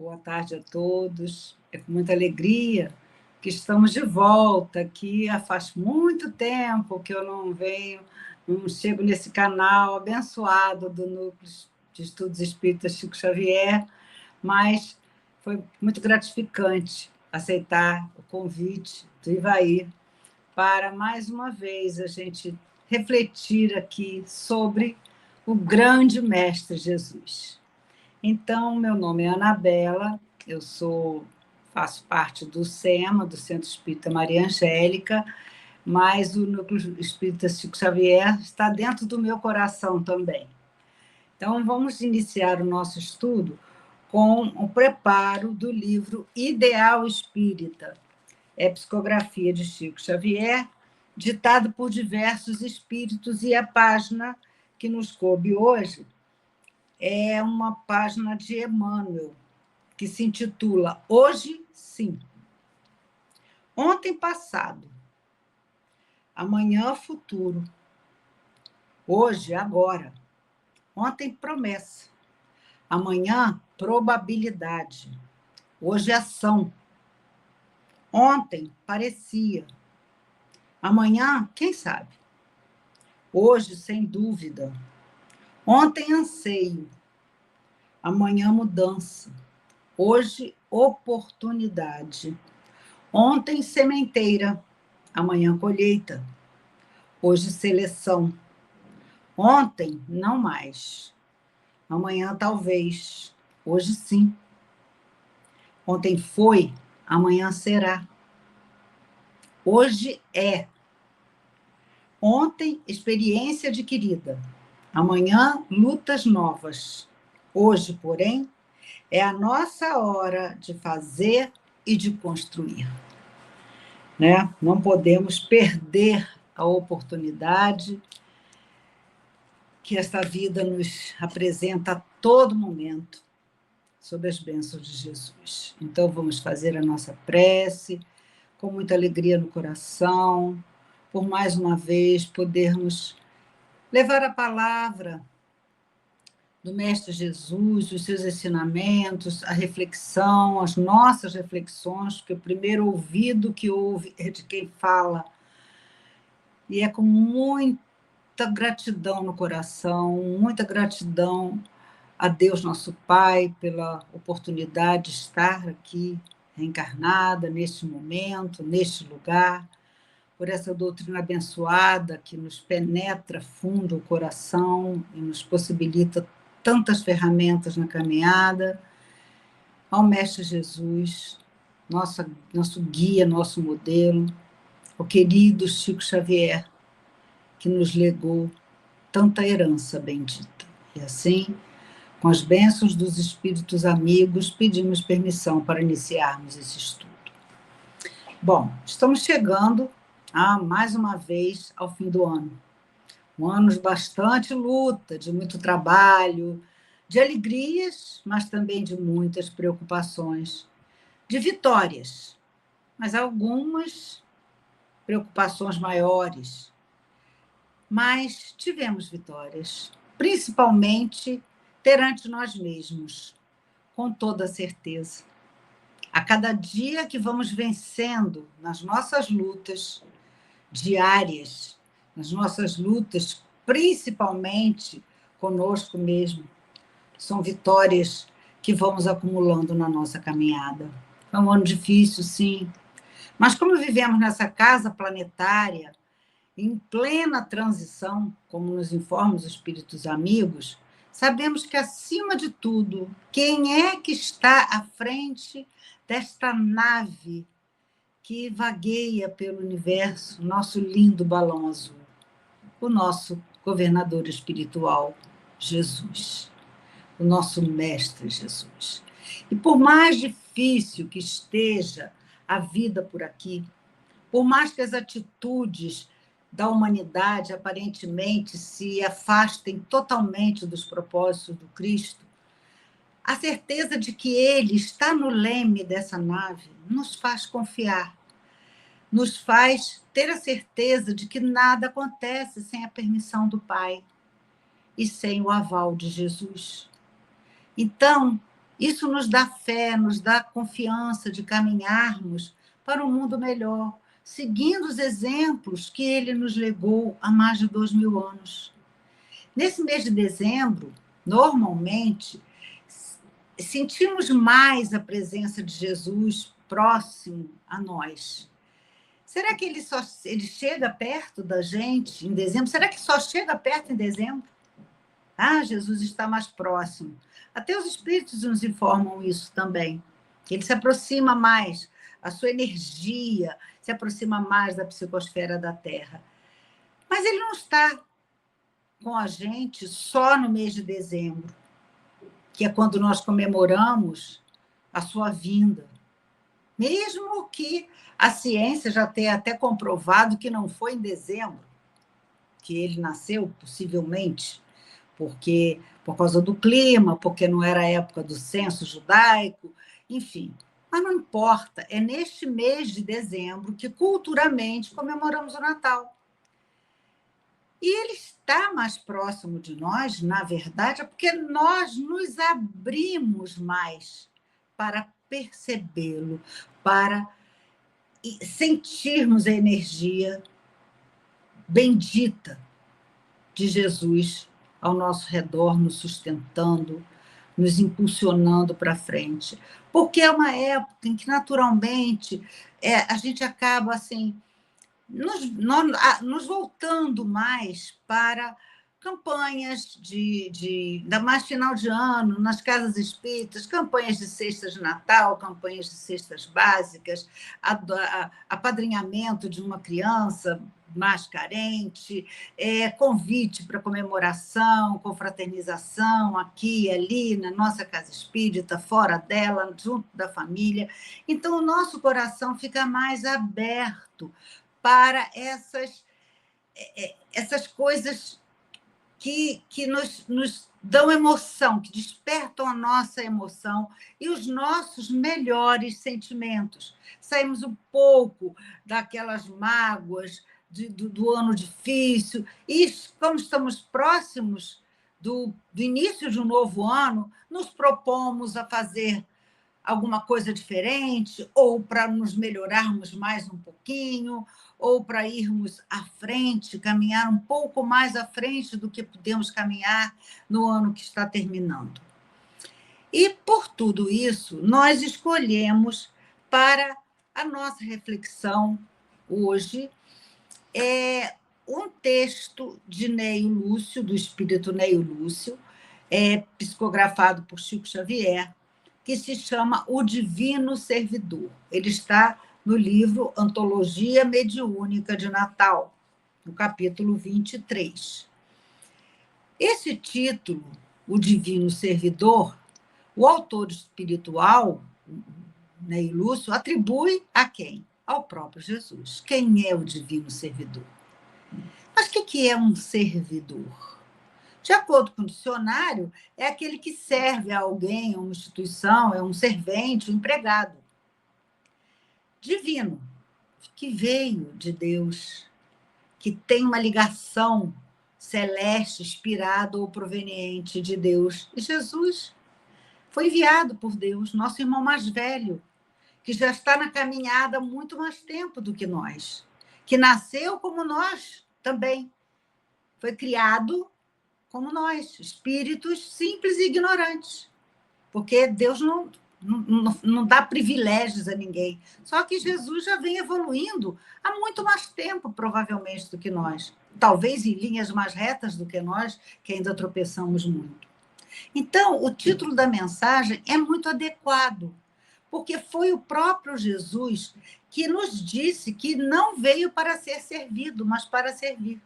Boa tarde a todos. É com muita alegria que estamos de volta aqui. Faz muito tempo que eu não venho, não chego nesse canal abençoado do Núcleo de Estudos Espíritas Chico Xavier, mas foi muito gratificante aceitar o convite do Ivaí para, mais uma vez, a gente refletir aqui sobre o grande Mestre Jesus. Então, meu nome é Anabela, eu faço parte do SEMA, do Centro Espírita Maria Angélica, mas o Núcleo Espírita Chico Xavier está dentro do meu coração também. Então, vamos iniciar o nosso estudo com o preparo do livro Ideal Espírita, psicografia de Chico Xavier, ditado por diversos espíritos, e a página que nos coube hoje é uma página de Emmanuel, que se intitula Hoje Sim. Ontem passado, amanhã futuro, hoje agora, ontem promessa, amanhã probabilidade, hoje ação, ontem parecia, amanhã quem sabe, hoje sem dúvida, ontem anseio, amanhã mudança, hoje oportunidade, ontem sementeira, amanhã colheita, hoje seleção, ontem não mais, amanhã talvez, hoje sim, ontem foi, amanhã será, hoje é, ontem experiência adquirida, amanhã lutas novas, hoje, porém, é a nossa hora de fazer e de construir. Né? Não podemos perder a oportunidade que esta vida nos apresenta a todo momento, sob as bênçãos de Jesus. Então, vamos fazer a nossa prece, com muita alegria no coração, por mais uma vez podermos levar a palavra do Mestre Jesus, os seus ensinamentos, a reflexão, as nossas reflexões, porque o primeiro ouvido que ouve é de quem fala. E é com muita gratidão no coração, muita gratidão a Deus nosso Pai pela oportunidade de estar aqui reencarnada, neste momento, neste lugar, por essa doutrina abençoada que nos penetra fundo o coração e nos possibilita tantas ferramentas na caminhada, ao Mestre Jesus, nosso guia, nosso modelo, o querido Chico Xavier, que nos legou tanta herança bendita. E assim, com as bênçãos dos espíritos amigos, pedimos permissão para iniciarmos esse estudo. Bom, estamos chegando, mais uma vez, ao fim do ano. Um ano de bastante luta, de muito trabalho, de alegrias, mas também de muitas preocupações, de vitórias, mas algumas preocupações maiores. Mas tivemos vitórias, principalmente perante nós mesmos, com toda certeza. A cada dia que vamos vencendo nas nossas lutas diárias, nas nossas lutas, principalmente conosco mesmo, são vitórias que vamos acumulando na nossa caminhada. É um ano difícil, sim, mas como vivemos nessa casa planetária, em plena transição, como nos informam os espíritos amigos, sabemos que, acima de tudo, quem é que está à frente desta nave que vagueia pelo universo, nosso lindo balão azul? O nosso governador espiritual, Jesus, o nosso Mestre Jesus. E por mais difícil que esteja a vida por aqui, por mais que as atitudes da humanidade aparentemente se afastem totalmente dos propósitos do Cristo, a certeza de que Ele está no leme dessa nave nos faz confiar, nos faz ter a certeza de que nada acontece sem a permissão do Pai e sem o aval de Jesus. Então, Isso nos dá fé, nos dá confiança de caminharmos para um mundo melhor, seguindo os exemplos que ele nos legou há mais de 2000 anos. Nesse mês de dezembro, normalmente, sentimos mais a presença de Jesus próximo a nós. Será que ele chega perto da gente em dezembro? Será que só chega perto em dezembro? Ah, Jesus está mais próximo. Até os espíritos nos informam isso também. Ele se aproxima mais, a sua energia se aproxima mais da psicosfera da Terra. Mas ele não está com a gente só no mês de dezembro, que é quando nós comemoramos a sua vinda. Mesmo que a ciência já tenha até comprovado que não foi em dezembro que ele nasceu, possivelmente, porque por causa do clima, porque não era a época do censo judaico, enfim. Mas não importa, é neste mês de dezembro que culturalmente comemoramos o Natal. E ele está mais próximo de nós, na verdade, é porque nós nos abrimos mais para percebê-lo, para sentirmos a energia bendita de Jesus ao nosso redor, nos sustentando, nos impulsionando para frente. Porque é uma época em que, naturalmente, a gente acaba assim, nos voltando mais para campanhas ainda mais final de ano, nas casas espíritas, campanhas de cestas de Natal, campanhas de cestas básicas, apadrinhamento de uma criança mais carente, convite para comemoração, confraternização aqui e ali, na nossa casa espírita, fora dela, junto da família. Então, o nosso coração fica mais aberto para essas coisas que nos dão emoção, que despertam a nossa emoção e os nossos melhores sentimentos. Saímos um pouco daquelas mágoas do ano difícil, e como estamos próximos do início de um novo ano, nos propomos a fazer alguma coisa diferente, ou para nos melhorarmos mais um pouquinho, ou para irmos à frente, caminhar um pouco mais à frente do que podemos caminhar no ano que está terminando. E, por tudo isso, nós escolhemos para a nossa reflexão hoje um texto de Neio Lúcio, do espírito Neio Lúcio, psicografado por Chico Xavier, que se chama O Divino Servidor. Ele está no livro Antologia Mediúnica de Natal, no capítulo 23. Esse título, O Divino Servidor, o autor espiritual, Ney Lúcio, atribui a quem? Ao próprio Jesus. Quem é o Divino Servidor? Mas o que é um servidor? De acordo com o dicionário, é aquele que serve a alguém, a uma instituição, é um servente, um empregado. Divino, que veio de Deus, que tem uma ligação celeste, inspirada ou proveniente de Deus. E Jesus foi enviado por Deus, nosso irmão mais velho, que já está na caminhada há muito mais tempo do que nós, que nasceu como nós também, foi criado como nós, espíritos simples e ignorantes, porque Deus não dá privilégios a ninguém. Só que Jesus já vem evoluindo há muito mais tempo, provavelmente, do que nós. Talvez em linhas mais retas do que nós, que ainda tropeçamos muito. Então, o título da mensagem é muito adequado, porque foi o próprio Jesus que nos disse que não veio para ser servido, mas para servir.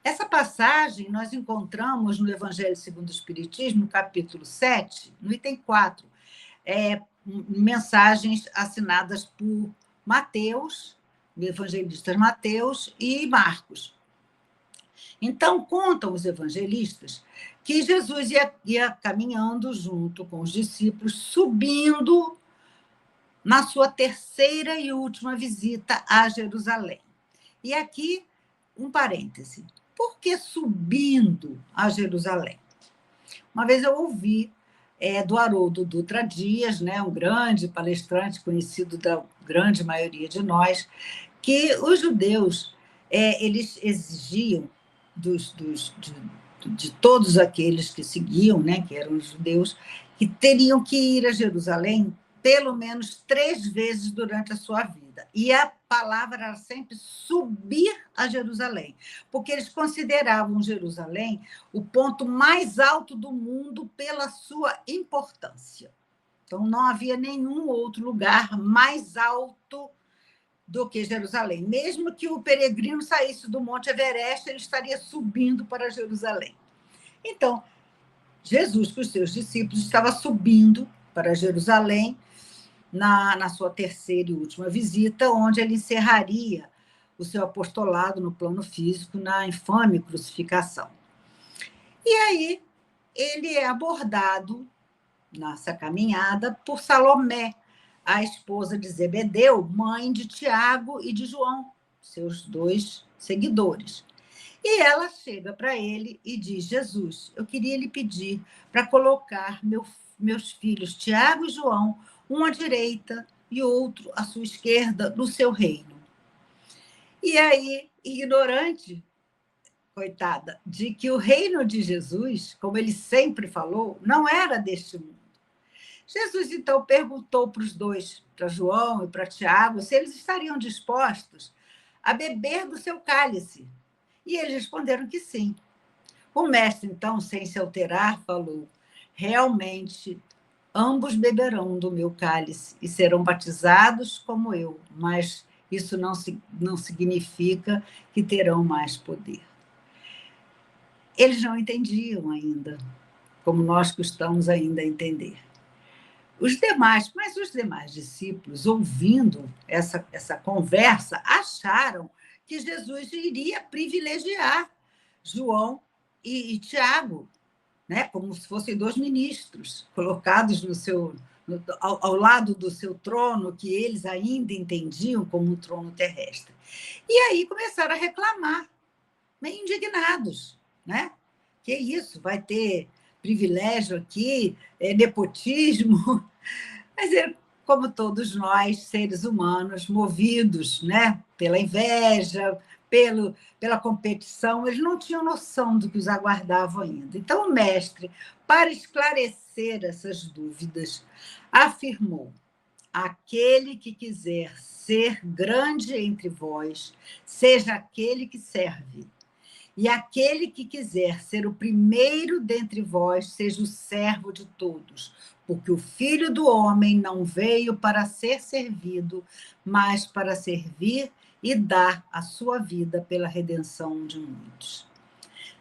Essa passagem nós encontramos no Evangelho segundo o Espiritismo, no capítulo 7, no item 4, mensagens assinadas por Mateus, evangelistas Mateus e Marcos. Então, contam os evangelistas que Jesus ia caminhando junto com os discípulos, subindo na sua terceira e última visita a Jerusalém. E aqui, um parêntese. Por que subindo a Jerusalém? Uma vez eu ouvi do Haroldo Dutra Dias, né, um grande palestrante conhecido da grande maioria de nós, que os judeus eles exigiam de todos aqueles que seguiam, né, que eram os judeus, que teriam que ir a Jerusalém pelo menos 3 vezes durante a sua vida. E a palavra era sempre subir a Jerusalém, porque eles consideravam Jerusalém o ponto mais alto do mundo pela sua importância. Então, não havia nenhum outro lugar mais alto do que Jerusalém. Mesmo que o peregrino saísse do Monte Everest, ele estaria subindo para Jerusalém. Então, Jesus, com os seus discípulos, estava subindo para Jerusalém na sua terceira e última visita, onde ele encerraria o seu apostolado no plano físico na infame crucificação. E aí ele é abordado nessa caminhada por Salomé, a esposa de Zebedeu, mãe de Tiago e de João, seus 2 seguidores. E ela chega para ele e diz: Jesus, eu queria lhe pedir para colocar meus filhos Tiago e João, um à direita e outro à sua esquerda, no seu reino. E aí, ignorante, coitada, de que o reino de Jesus, como ele sempre falou, não era deste mundo. Jesus, então, perguntou para os 2, para João e para Tiago, se eles estariam dispostos a beber do seu cálice. E eles responderam que sim. O mestre, então, sem se alterar, falou: realmente, ambos beberão do meu cálice e serão batizados como eu, mas isso não significa que terão mais poder. Eles não entendiam ainda, como nós costumamos ainda entender. Os demais discípulos, ouvindo essa conversa, acharam que Jesus iria privilegiar João e Tiago, né, como se fossem 2 ministros colocados ao lado do seu trono, que eles ainda entendiam como um trono terrestre. E aí começaram a reclamar, meio indignados, né? Que isso, vai ter privilégio aqui, nepotismo. Mas, como todos nós, seres humanos, movidos, né, pela inveja, pela competição, eles não tinham noção do que os aguardava ainda. Então, o mestre, para esclarecer essas dúvidas, afirmou: aquele que quiser ser grande entre vós, seja aquele que serve. E aquele que quiser ser o primeiro dentre vós, seja o servo de todos, porque o Filho do Homem não veio para ser servido, mas para servir e dar a sua vida pela redenção de muitos.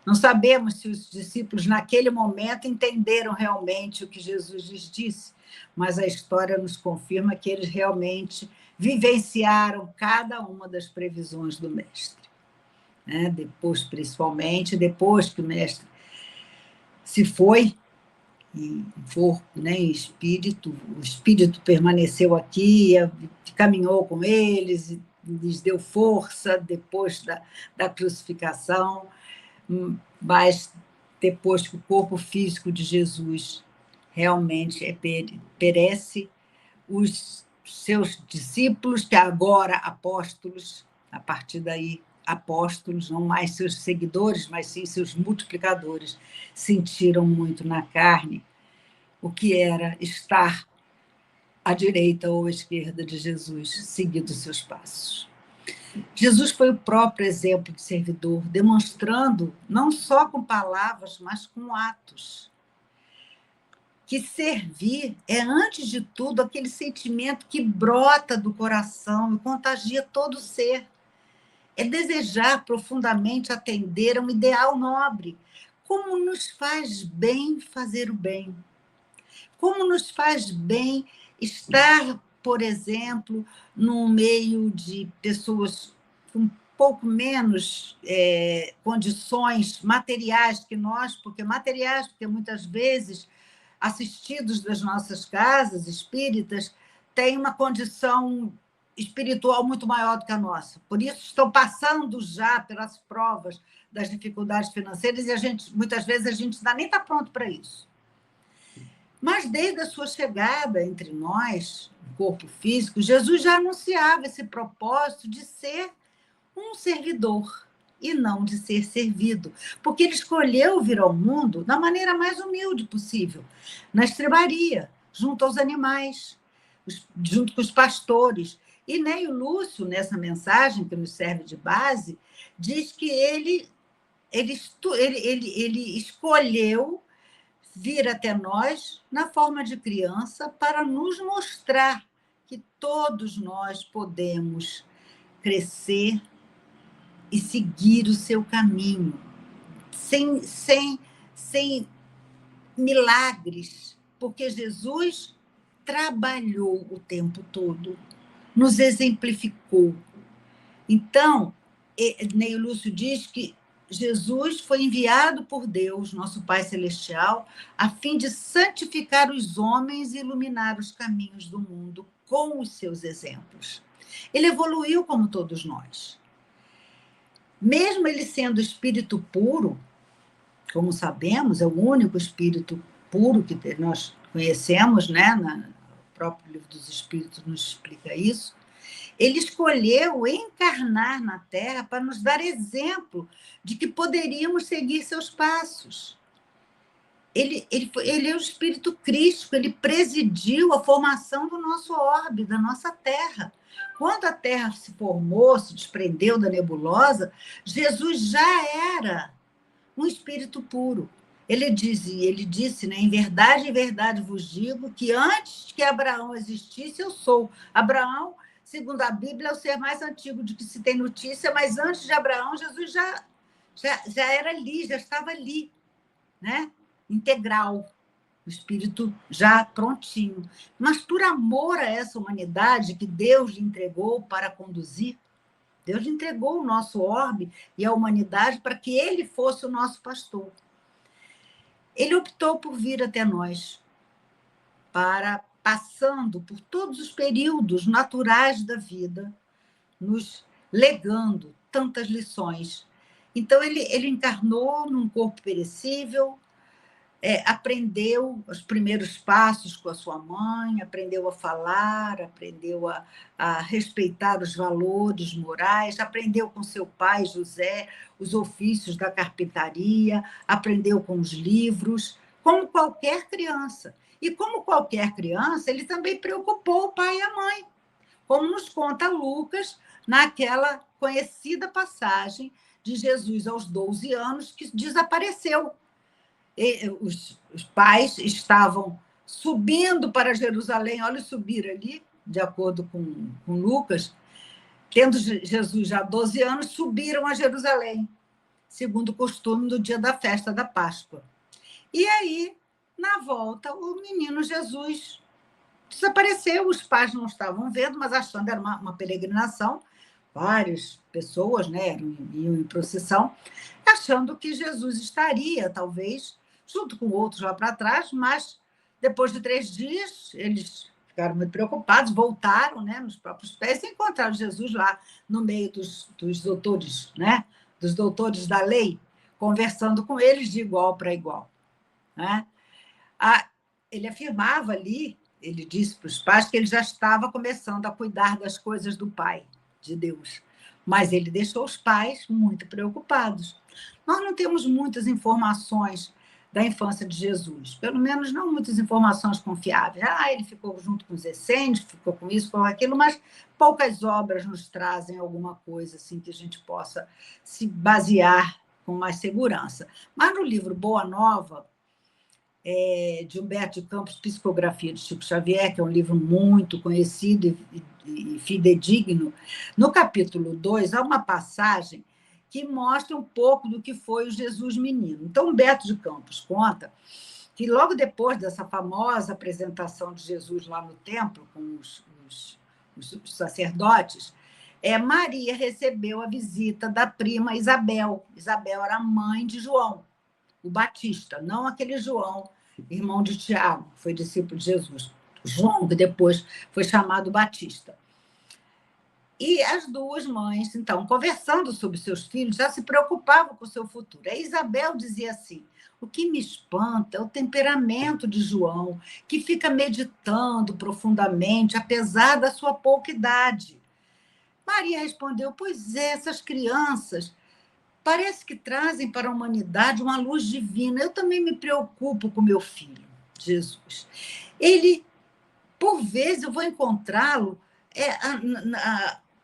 Não sabemos se os discípulos, naquele momento, entenderam realmente o que Jesus lhes disse, mas a história nos confirma que eles realmente vivenciaram cada uma das previsões do Mestre. Depois, principalmente, depois que o Mestre se foi, em corpo, né, em espírito, o espírito permaneceu aqui, caminhou com eles, lhes deu força depois da crucificação, mas depois que o corpo físico de Jesus realmente perece, os seus discípulos, que agora apóstolos, a partir daí apóstolos, não mais seus seguidores, mas sim seus multiplicadores, sentiram muito na carne o que era estar à direita ou à esquerda de Jesus, seguindo seus passos. Jesus foi o próprio exemplo de servidor, demonstrando, não só com palavras, mas com atos, que servir é, antes de tudo, aquele sentimento que brota do coração e contagia todo o ser. É desejar profundamente atender a um ideal nobre. Como nos faz bem fazer o bem? Como nos faz bem estar, por exemplo, no meio de pessoas com um pouco menos condições materiais que nós, porque muitas vezes assistidos das nossas casas espíritas têm uma condição espiritual muito maior do que a nossa. Por isso, estão passando já pelas provas das dificuldades financeiras e muitas vezes a gente ainda nem está pronto para isso. Mas desde a sua chegada entre nós, no corpo físico, Jesus já anunciava esse propósito de ser um servidor e não de ser servido, porque ele escolheu vir ao mundo da maneira mais humilde possível, na estrebaria, junto aos animais, junto com os pastores. E Neio Lúcio, nessa mensagem que nos serve de base, diz que ele escolheu vir até nós na forma de criança para nos mostrar que todos nós podemos crescer e seguir o seu caminho, sem milagres, porque Jesus trabalhou o tempo todo, nos exemplificou. Então, Neio Lúcio diz que Jesus foi enviado por Deus, nosso Pai Celestial, a fim de santificar os homens e iluminar os caminhos do mundo com os seus exemplos. Ele evoluiu como todos nós. Mesmo ele sendo espírito puro, como sabemos, é o único espírito puro que nós conhecemos, né? O próprio Livro dos Espíritos nos explica isso. Ele escolheu encarnar na Terra para nos dar exemplo de que poderíamos seguir seus passos. Ele é o espírito crístico, ele presidiu a formação do nosso orbe, da nossa Terra. Quando a Terra se formou, se desprendeu da nebulosa, Jesus já era um espírito puro. Ele disse, né, em verdade vos digo que antes que Abraão existisse, eu sou. Abraão, segundo a Bíblia, é o ser mais antigo de que se tem notícia, mas antes de Abraão, Jesus já era ali, já estava ali, né? Integral, o espírito já prontinho. Mas por amor a essa humanidade que Deus lhe entregou para conduzir, Deus lhe entregou o nosso orbe e a humanidade para que ele fosse o nosso pastor. Ele optou por vir até nós, passando por todos os períodos naturais da vida, nos legando tantas lições. Então, ele encarnou num corpo perecível, aprendeu os primeiros passos com a sua mãe, aprendeu a falar, aprendeu a respeitar os valores morais, aprendeu com seu pai, José, os ofícios da carpintaria, aprendeu com os livros, como qualquer criança. E como qualquer criança, ele também preocupou o pai e a mãe, como nos conta Lucas, naquela conhecida passagem de Jesus aos 12 anos, que desapareceu. Os pais estavam subindo para Jerusalém, olha subir ali, de acordo com Lucas, tendo Jesus já 12 anos, subiram a Jerusalém, segundo o costume do dia da festa da Páscoa. E aí, na volta, o menino Jesus desapareceu, os pais não estavam vendo, mas achando que era uma peregrinação, várias pessoas, né, iam em procissão, achando que Jesus estaria, talvez, junto com outros lá para trás, mas depois de 3 dias, eles ficaram muito preocupados, voltaram, né, nos próprios pés e encontraram Jesus lá no meio dos doutores, né, dos doutores da lei, conversando com eles de igual para igual. Né? Ele afirmava ali, ele disse para os pais que ele já estava começando a cuidar das coisas do Pai, de Deus, mas ele deixou os pais muito preocupados. Nós não temos muitas informações da infância de Jesus, pelo menos não muitas informações confiáveis. Ele ficou junto com os essênios, ficou com isso, com aquilo, mas poucas obras nos trazem alguma coisa assim que a gente possa se basear com mais segurança. Mas no livro Boa Nova, de Humberto de Campos, Psicografia de Chico Xavier, que é um livro muito conhecido e fidedigno, no capítulo 2 há uma passagem que mostra um pouco do que foi o Jesus menino. Então, Humberto de Campos conta que logo depois dessa famosa apresentação de Jesus lá no templo, com os sacerdotes, Maria recebeu a visita da prima Isabel. Isabel era a mãe de João, o Batista, não aquele João, irmão de Tiago, que foi discípulo de Jesus. João, que depois foi chamado Batista. E as duas mães, então, conversando sobre seus filhos, já se preocupavam com o seu futuro. A Isabel dizia assim: o que me espanta é o temperamento de João, que fica meditando profundamente, apesar da sua pouca idade. Maria respondeu: pois é, essas crianças parece que trazem para a humanidade uma luz divina. Eu também me preocupo com meu filho, Jesus. Ele, por vezes, eu vou encontrá-lo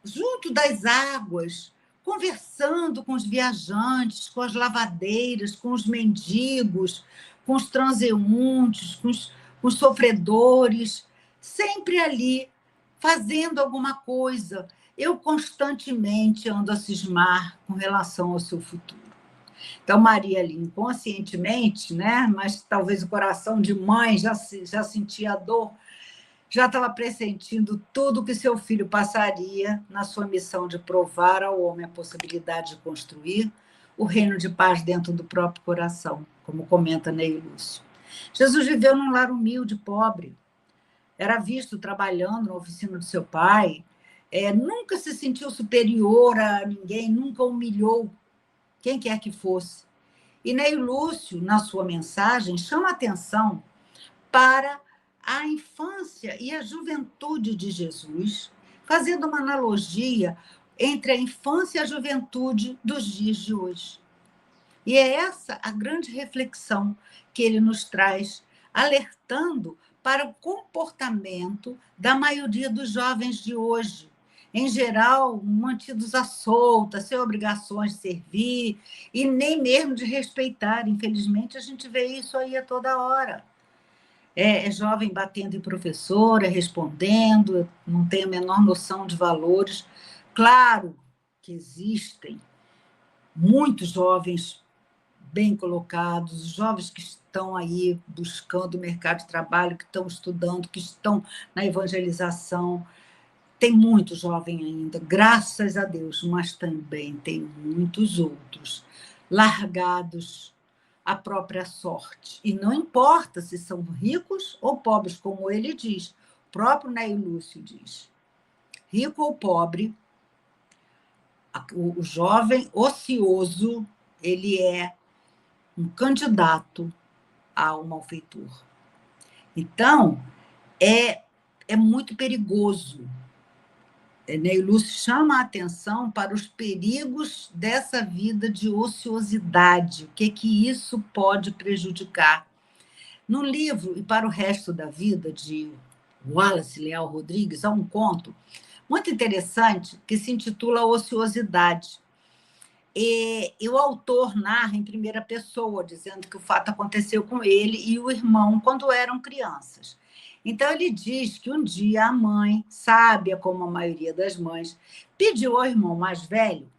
junto das águas, conversando com os viajantes, com as lavadeiras, com os mendigos, com os transeuntes, com os sofredores, sempre ali, fazendo alguma coisa. Eu constantemente ando a cismar com relação ao seu futuro. Então, Maria ali, inconscientemente, né? Mas talvez o coração de mãe já sentia a dor, já estava pressentindo tudo que seu filho passaria na sua missão de provar ao homem a possibilidade de construir o reino de paz dentro do próprio coração, como comenta Ney Lúcio. Jesus viveu num lar humilde, pobre, era visto trabalhando na oficina do seu pai, nunca se sentiu superior a ninguém, nunca humilhou quem quer que fosse. E Ney Lúcio, na sua mensagem, chama a atenção para a infância e a juventude de Jesus, fazendo uma analogia entre a infância e a juventude dos dias de hoje. E é essa a grande reflexão que ele nos traz, alertando para o comportamento da maioria dos jovens de hoje, em geral, mantidos à solta, sem obrigações de servir e nem mesmo de respeitar. Infelizmente, a gente vê isso aí a toda hora. É jovem batendo em professora, respondendo, não tem a menor noção de valores. Claro que existem muitos jovens bem colocados, jovens que estão aí buscando o mercado de trabalho, que estão estudando, que estão na evangelização. Tem muito jovem ainda, graças a Deus, mas também tem muitos outros largados à própria sorte. E não importa se são ricos ou pobres, como ele diz, o próprio Ney Lúcio diz. Rico ou pobre, o jovem ocioso, ele é um candidato ao malfeitor. Então, é muito perigoso. Ney Lúcio chama a atenção para os perigos dessa vida de ociosidade, o que isso pode prejudicar. No livro E para o Resto da Vida, de Wallace Leal Rodrigues, há um conto muito interessante que se intitula Ociosidade. E o autor narra em primeira pessoa, dizendo que o fato aconteceu com ele e o irmão quando eram crianças. Então, ele diz que um dia a mãe, sábia como a maioria das mães, pediu ao irmão mais velho,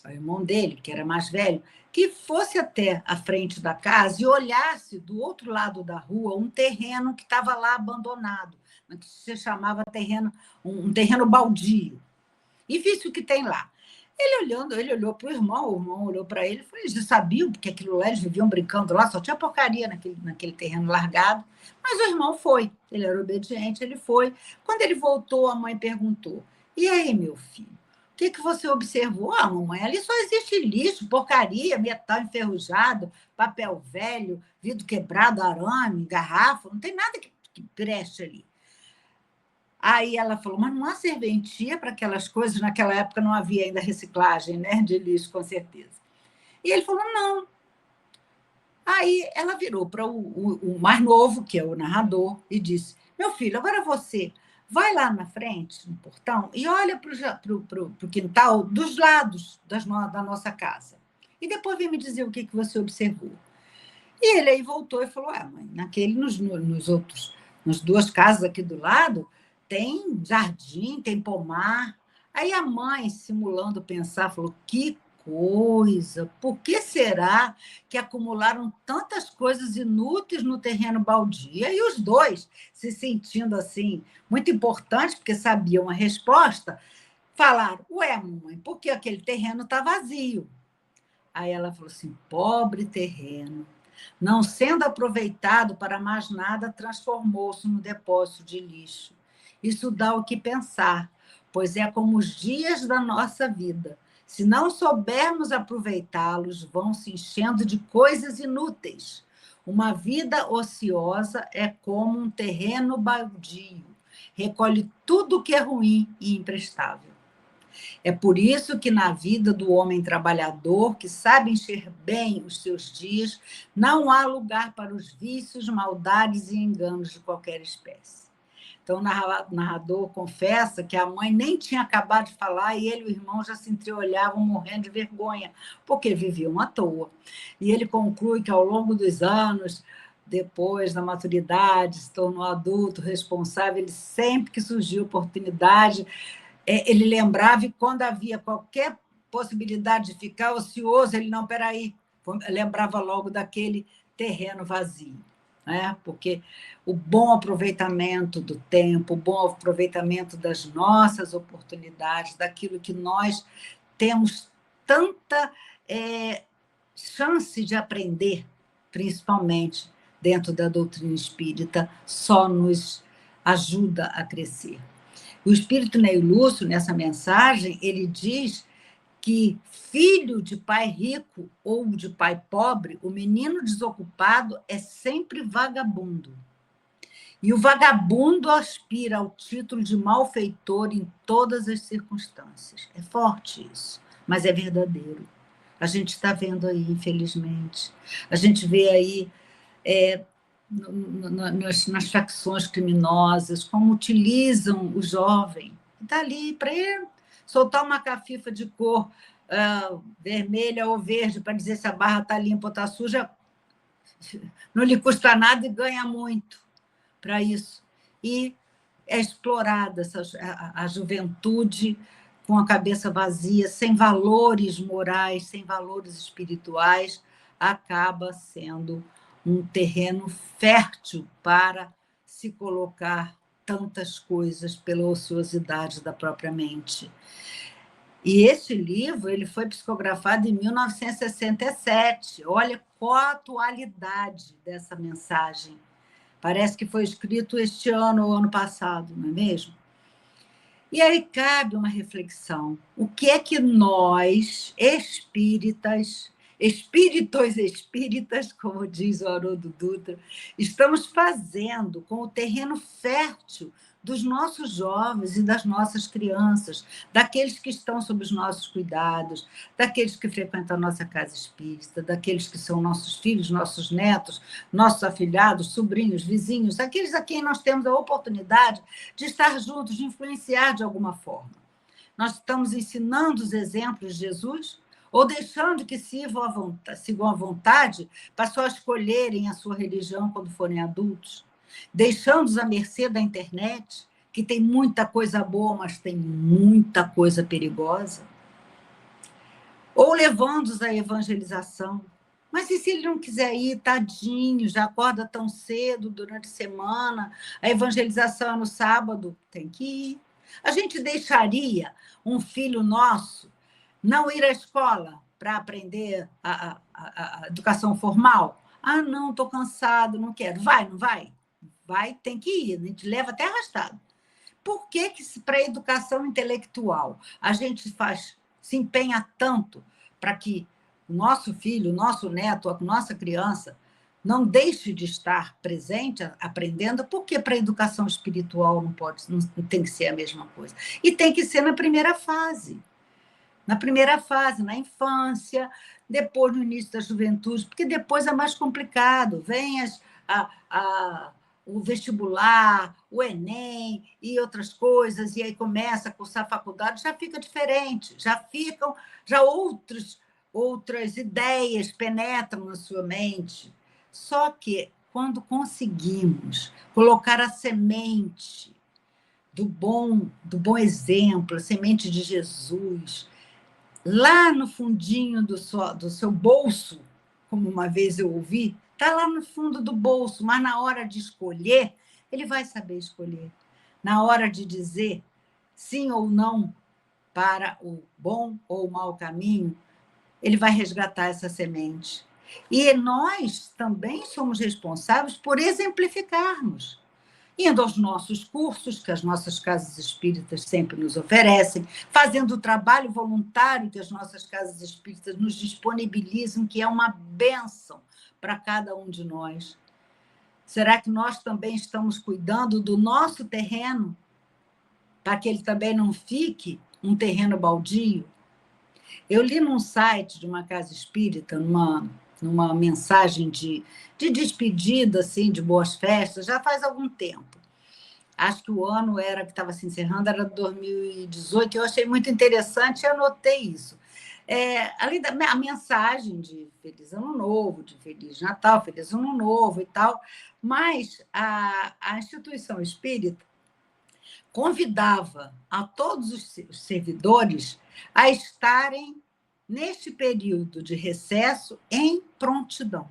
ao irmão dele, que era mais velho, que fosse até a frente da casa e olhasse do outro lado da rua um terreno que estava lá abandonado, que se chamava um terreno baldio, e visse o que tem lá. Ele olhou para o irmão olhou para ele, falou, eles sabiam, porque aquilo lá, eles viviam brincando lá, só tinha porcaria naquele terreno largado, mas o irmão foi, ele era obediente, ele foi. Quando ele voltou, a mãe perguntou, e aí, meu filho, o que você observou? Ah, mamãe, ali só existe lixo, porcaria, metal enferrujado, papel velho, vidro quebrado, arame, garrafa, não tem nada que preste ali. Aí ela falou, mas não há serventia para aquelas coisas? Naquela época não havia ainda reciclagem, né, de lixo, com certeza. E ele falou, não. Aí ela virou para o mais novo, que é o narrador, e disse, meu filho, agora você vai lá na frente, no portão, e olha para o quintal dos lados da nossa casa. E depois vem me dizer o que você observou. E ele aí voltou e falou, mãe, nas duas casas aqui do lado, tem jardim, tem pomar. Aí a mãe, simulando pensar, falou, que coisa, por que será que acumularam tantas coisas inúteis no terreno baldio? E os dois, se sentindo assim, muito importantes, porque sabiam a resposta, falaram, ué, mãe, por que aquele terreno está vazio? Aí ela falou assim, pobre terreno, não sendo aproveitado para mais nada, transformou-se num depósito de lixo. Isso dá o que pensar, pois é como os dias da nossa vida. Se não soubermos aproveitá-los, vão se enchendo de coisas inúteis. Uma vida ociosa é como um terreno baldio. Recolhe tudo o que é ruim e imprestável. É por isso que na vida do homem trabalhador, que sabe encher bem os seus dias, não há lugar para os vícios, maldades e enganos de qualquer espécie. Então, o narrador confessa que a mãe nem tinha acabado de falar e ele e o irmão já se entreolhavam morrendo de vergonha, porque viviam à toa. E ele conclui que, ao longo dos anos, depois da maturidade, se tornou adulto, responsável, ele sempre que surgiu oportunidade, ele lembrava, e quando havia qualquer possibilidade de ficar ocioso, ele, não, peraí, lembrava logo daquele terreno vazio. Né? Porque o bom aproveitamento do tempo, o bom aproveitamento das nossas oportunidades, daquilo que nós temos tanta chance de aprender, principalmente dentro da doutrina espírita, só nos ajuda a crescer. O espírito Ney Lúcio, nessa mensagem, ele diz que filho de pai rico ou de pai pobre, o menino desocupado é sempre vagabundo. E o vagabundo aspira ao título de malfeitor em todas as circunstâncias. É forte isso, mas é verdadeiro. A gente está vendo aí, infelizmente. A gente vê aí nas facções criminosas como utilizam o jovem. Está ali para ele soltar uma cafifa de cor vermelha ou verde para dizer se a barra está limpa ou está suja, não lhe custa nada e ganha muito para isso. E é explorada a juventude com a cabeça vazia, sem valores morais, sem valores espirituais, acaba sendo um terreno fértil para se colocar tantas coisas pela ociosidade da própria mente. E esse livro ele foi psicografado em 1967. Olha qual a atualidade dessa mensagem. Parece que foi escrito este ano ou ano passado, não é mesmo? E aí cabe uma reflexão. O que é que nós, espíritos espíritas, como diz o Haroldo Dutra, estamos fazendo com o terreno fértil dos nossos jovens e das nossas crianças, daqueles que estão sob os nossos cuidados, daqueles que frequentam a nossa casa espírita, daqueles que são nossos filhos, nossos netos, nossos afilhados, sobrinhos, vizinhos, aqueles a quem nós temos a oportunidade de estar juntos, de influenciar de alguma forma. Nós estamos ensinando os exemplos de Jesus ou deixando que sigam à vontade para só escolherem a sua religião quando forem adultos? Deixando-os à mercê da internet, que tem muita coisa boa, mas tem muita coisa perigosa? Ou levando-os à evangelização? Mas e se ele não quiser ir, tadinho, já acorda tão cedo durante a semana, a evangelização é no sábado, tem que ir. A gente deixaria um filho nosso não ir à escola para aprender a educação formal? Ah, não, estou cansado, não quero. Vai, não vai? Vai, tem que ir, a gente leva até arrastado. Por que para a educação intelectual a gente se empenha tanto para que o nosso filho, o nosso neto, a nossa criança não deixe de estar presente, aprendendo? Por que para a educação espiritual não tem que ser a mesma coisa? E tem que ser na primeira fase. Na primeira fase, na infância, depois no início da juventude, porque depois é mais complicado. Vem o vestibular, o Enem e outras coisas, e aí começa a cursar a faculdade, já fica diferente, já outras ideias penetram na sua mente. Só que, quando conseguimos colocar a semente do bom exemplo, a semente de Jesus, lá no fundinho do seu bolso, como uma vez eu ouvi, está lá no fundo do bolso, mas na hora de escolher, ele vai saber escolher. Na hora de dizer sim ou não para o bom ou o mau caminho, ele vai resgatar essa semente. E nós também somos responsáveis por exemplificarmos. indo aos nossos cursos, que as nossas casas espíritas sempre nos oferecem, fazendo o trabalho voluntário que as nossas casas espíritas nos disponibilizam, que é uma bênção para cada um de nós. Será que nós também estamos cuidando do nosso terreno, para que ele também não fique um terreno baldio? Eu li num site de uma casa espírita, numa mensagem de despedida, assim, de boas festas, já faz algum tempo. Acho que o ano que estava se encerrando era 2018, eu achei muito interessante e anotei isso. Além da a mensagem de Feliz Ano Novo, de Feliz Natal, Feliz Ano Novo e tal, mas a instituição espírita convidava a todos os servidores a estarem, neste período de recesso, em prontidão.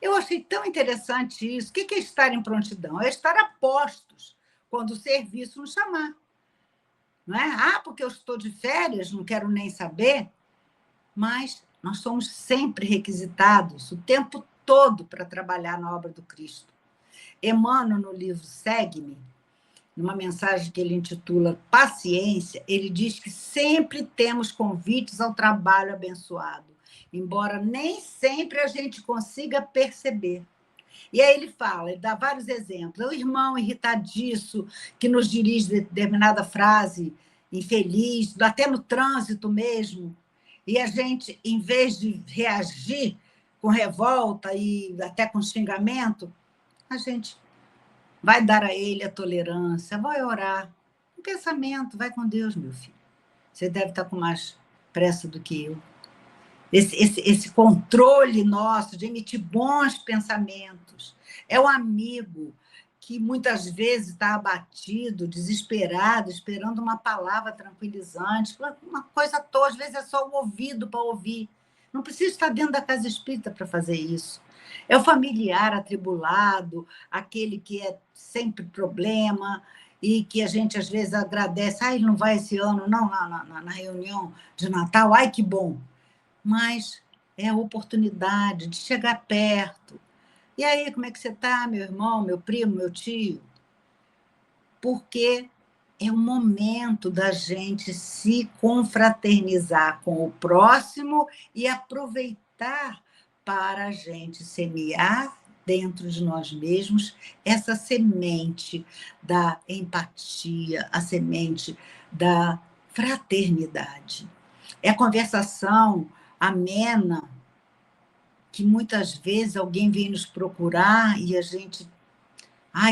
Eu achei tão interessante isso. O que é estar em prontidão? É estar a postos quando o serviço nos chamar. Não é? Porque eu estou de férias, não quero nem saber. Mas nós somos sempre requisitados, o tempo todo, para trabalhar na obra do Cristo. Emmanuel, no livro Segue-me, numa mensagem que ele intitula Paciência, ele diz que sempre temos convites ao trabalho abençoado, embora nem sempre a gente consiga perceber. E aí ele fala, ele dá vários exemplos. O irmão irritadiço que nos dirige determinada frase infeliz, até no trânsito mesmo, e a gente, em vez de reagir com revolta e até com xingamento, a gente vai dar a ele a tolerância, vai orar. Um pensamento, vai com Deus, meu filho. Você deve estar com mais pressa do que eu. Esse controle nosso de emitir bons pensamentos. É o amigo que muitas vezes está abatido, desesperado, esperando uma palavra tranquilizante, uma coisa à toa, às vezes é só o ouvido para ouvir. Não precisa estar dentro da casa espírita para fazer isso. É o familiar atribulado, aquele que é sempre problema e que a gente às vezes agradece. Ele não vai esse ano, não, na reunião de Natal, que bom. Mas é a oportunidade de chegar perto. E aí, como é que você está, meu irmão, meu primo, meu tio? Porque é o momento da gente se confraternizar com o próximo e aproveitar para a gente semear dentro de nós mesmos essa semente da empatia, a semente da fraternidade. É a conversação amena, que muitas vezes alguém vem nos procurar e a gente,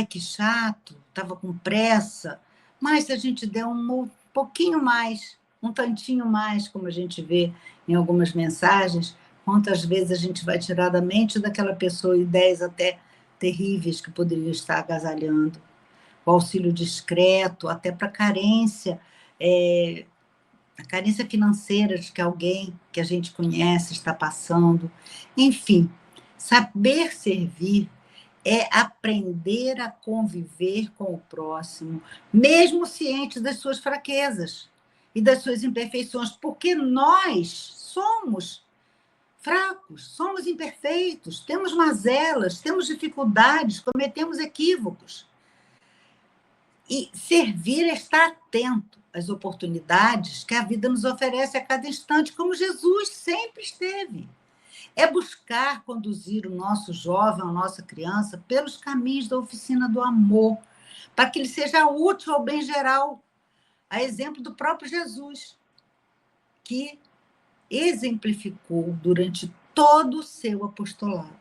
que chato, estava com pressa, mas se a gente der um pouquinho mais, um tantinho mais, como a gente vê em algumas mensagens, quantas vezes a gente vai tirar da mente daquela pessoa ideias até terríveis que poderiam estar agasalhando. O auxílio discreto, até para carência, a carência financeira de que alguém que a gente conhece está passando. Enfim, saber servir é aprender a conviver com o próximo, mesmo ciente das suas fraquezas e das suas imperfeições, porque nós somos fracos, somos imperfeitos, temos mazelas, temos dificuldades, cometemos equívocos. E servir é estar atento às oportunidades que a vida nos oferece a cada instante, como Jesus sempre esteve. É buscar conduzir o nosso jovem, a nossa criança, pelos caminhos da oficina do amor, para que ele seja útil ao bem geral, a exemplo do próprio Jesus, que exemplificou durante todo o seu apostolado.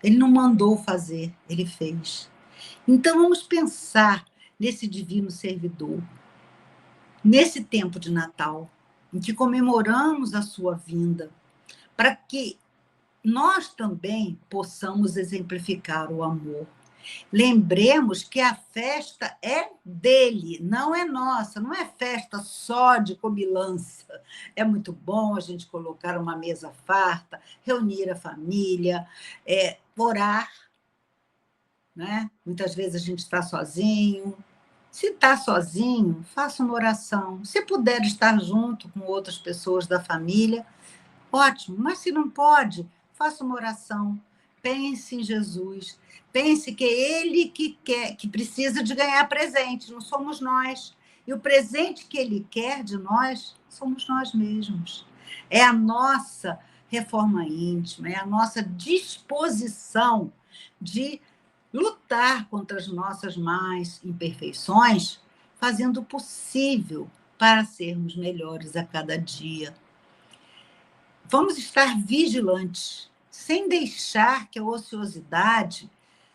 Ele não mandou fazer, ele fez. Então, vamos pensar nesse divino servidor, nesse tempo de Natal, em que comemoramos a sua vinda, para que nós também possamos exemplificar o amor. Lembremos que a festa é dele, não é nossa, não é festa só de comilança. É muito bom a gente colocar uma mesa farta, reunir a família, orar, né? Muitas vezes a gente está sozinho. Se está sozinho, faça uma oração. Se puder estar junto com outras pessoas da família, ótimo. Mas se não pode, faça uma oração. pense em Jesus. Pense que é Ele que quer, que precisa de ganhar presente, não somos nós. E o presente que Ele quer de nós somos nós mesmos. É a nossa reforma íntima, é a nossa disposição de lutar contra as nossas más imperfeições, fazendo o possível para sermos melhores a cada dia. Vamos estar vigilantes, sem deixar que a ociosidade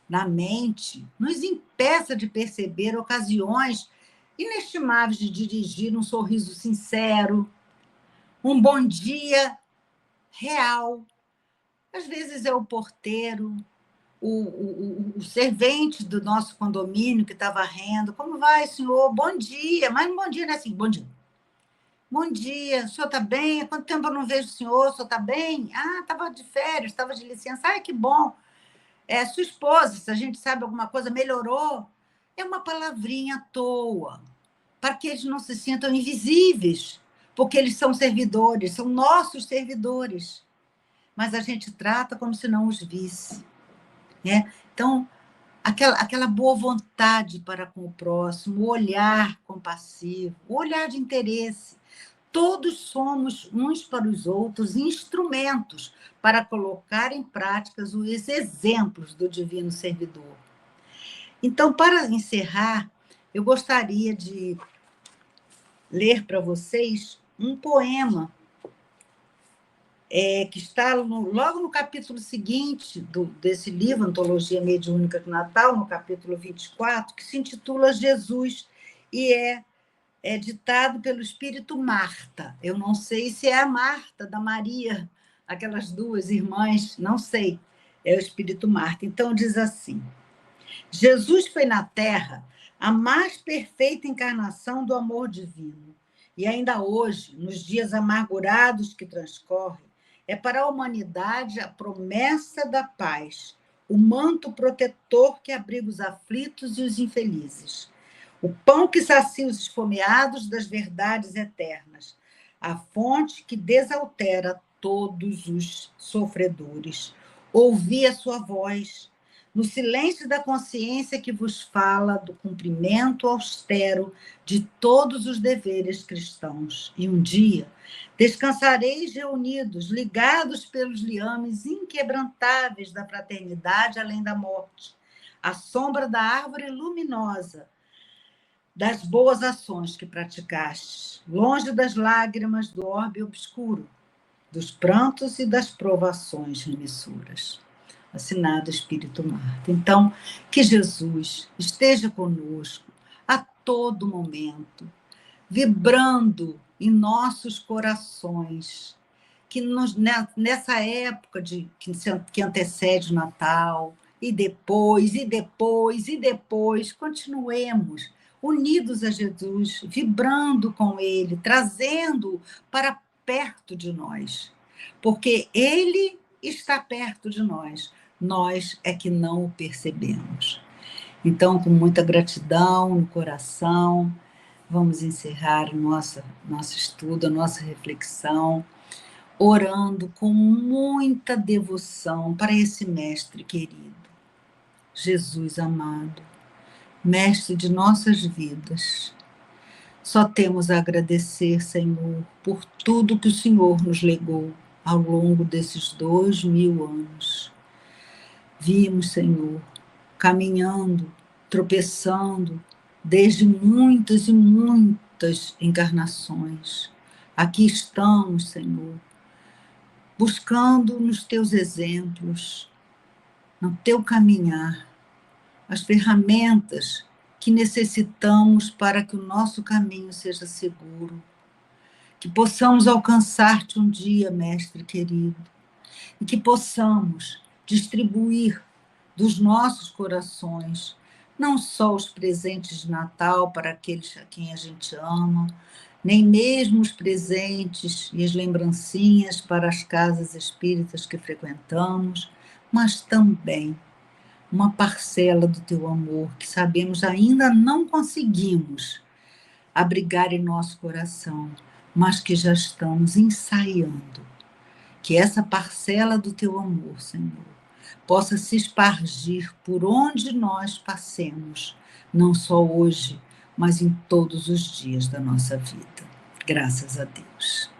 na mente nos impeça de perceber ocasiões inestimáveis de dirigir um sorriso sincero, um bom dia real. Às vezes é o porteiro, o servente do nosso condomínio que está varrendo. Como vai, senhor? Bom dia. Mas bom dia não é assim, bom dia. Bom dia, o senhor está bem? Há quanto tempo eu não vejo o senhor? O senhor está bem? Ah, estava de férias, estava de licença. Ai, que bom. Sua esposa, se a gente sabe alguma coisa, melhorou? É uma palavrinha à toa, para que eles não se sintam invisíveis, porque eles são servidores, são nossos servidores. Mas a gente trata como se não os visse. Né? Então, aquela boa vontade para com o próximo, o olhar compassivo, o olhar de interesse. Todos somos uns para os outros instrumentos para colocar em prática os exemplos do divino servidor. Então, para encerrar, eu gostaria de ler para vocês um poema que está logo no capítulo seguinte desse livro, Antologia Mediúnica do Natal, no capítulo 24, que se intitula Jesus, e é ditado pelo espírito Marta. Eu não sei se é a Marta da Maria, aquelas duas irmãs, não sei. É o espírito Marta. Então, diz assim: Jesus foi na Terra a mais perfeita encarnação do amor divino. E ainda hoje, nos dias amargurados que transcorrem, é para a humanidade a promessa da paz, o manto protetor que abriga os aflitos e os infelizes, o pão que sacia os esfomeados das verdades eternas, a fonte que desaltera todos os sofredores. Ouvi a sua voz, no silêncio da consciência que vos fala do cumprimento austero de todos os deveres cristãos. E um dia descansareis reunidos, ligados pelos liames inquebrantáveis da fraternidade além da morte, à sombra da árvore luminosa das boas ações que praticastes, longe das lágrimas do orbe obscuro, dos prantos e das provações remissuras. Assinado Espírito Marta. Então, que Jesus esteja conosco a todo momento, vibrando em nossos corações, que nessa época que antecede o Natal, e depois, continuemos unidos a Jesus, vibrando com Ele, trazendo-o para perto de nós, porque Ele está perto de nós, nós é que não o percebemos. Então, com muita gratidão no coração, vamos encerrar o nosso estudo, a nossa reflexão, orando com muita devoção para esse mestre querido, Jesus amado, mestre de nossas vidas. Só temos a agradecer, Senhor, por tudo que o Senhor nos legou ao longo desses 2000 anos. Vimos, Senhor, caminhando, tropeçando, desde muitas e muitas encarnações. Aqui estamos, Senhor, buscando nos teus exemplos, no teu caminhar, as ferramentas que necessitamos para que o nosso caminho seja seguro, que possamos alcançar-te um dia, mestre querido, e que possamos distribuir dos nossos corações não só os presentes de Natal para aqueles a quem a gente ama, nem mesmo os presentes e as lembrancinhas para as casas espíritas que frequentamos, mas também uma parcela do teu amor que sabemos ainda não conseguimos abrigar em nosso coração, mas que já estamos ensaiando. Que essa parcela do teu amor, Senhor, possa se espargir por onde nós passemos, não só hoje, mas em todos os dias da nossa vida. Graças a Deus.